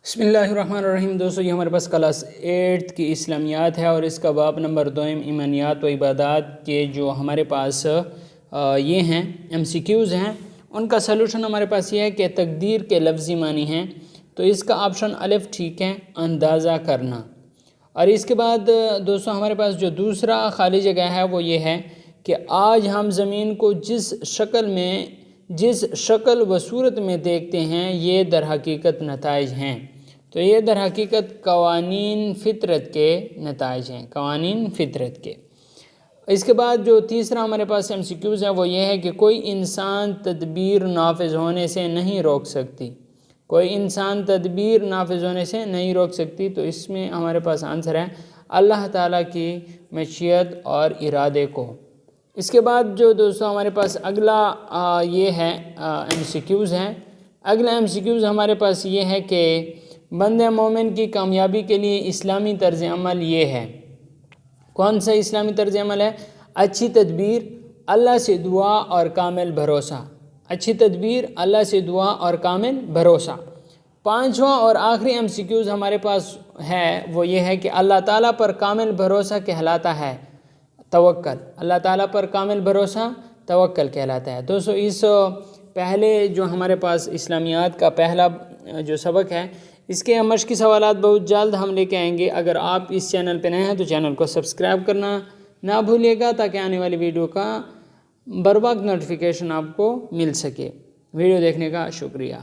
بسم اللہ الرحمن الرحیم۔ دوستو یہ ہمارے پاس کلاس 8 کی اسلامیات ہے اور اس کا باب نمبر 2 ایمانیات و عبادات کے جو ہمارے پاس یہ ہیں MCQs ہیں، ان کا سلوشن ہمارے پاس یہ ہے کہ تقدیر کے لفظی معنی ہیں، تو اس کا آپشن الف ٹھیک ہے، اندازہ کرنا۔ اور اس کے بعد دوستو ہمارے پاس جو دوسرا خالی جگہ ہے وہ یہ ہے کہ آج ہم زمین کو جس شکل و صورت میں دیکھتے ہیں یہ در حقیقت نتائج ہیں، تو یہ در حقیقت قوانین فطرت کے نتائج ہیں، قوانین فطرت کے۔ اس کے بعد جو تیسرا ہمارے پاس MCQs ہے وہ یہ ہے کہ کوئی انسان تدبیر نافذ ہونے سے نہیں روک سکتی، کوئی انسان تدبیر نافذ ہونے سے نہیں روک سکتی، تو اس میں ہمارے پاس آنسر ہے اللہ تعالیٰ کی مشیت اور ارادے کو۔ اس کے بعد جو دوستو ہمارے پاس اگلا یہ ہے MCQs ہیں، اگلا MCQs ہمارے پاس یہ ہے کہ بندہ مومن کی کامیابی کے لیے اسلامی طرز عمل یہ ہے۔ کون سا اسلامی طرز عمل ہے؟ اچھی تدبیر، اللہ سے دعا اور کامل بھروسہ۔ اچھی تدبیر، اللہ سے دعا اور کامل بھروسہ۔ پانچواں اور آخری MCQs ہمارے پاس ہے وہ یہ ہے کہ اللہ تعالیٰ پر کامل بھروسہ کہلاتا ہے توکل۔ اللہ تعالیٰ پر کامل بھروسہ توکل کہلاتا ہے۔ دوستو اس پہلے جو ہمارے پاس اسلامیات کا پہلا جو سبق ہے، اس کے مشقی سوالات بہت جلد ہم لے کے آئیں گے۔ اگر آپ اس چینل پہ نئے ہیں تو چینل کو سبسکرائب کرنا نہ بھولیے گا تاکہ آنے والی ویڈیو کا بر وقت نوٹیفیکیشن آپ کو مل سکے۔ ویڈیو دیکھنے کا شکریہ۔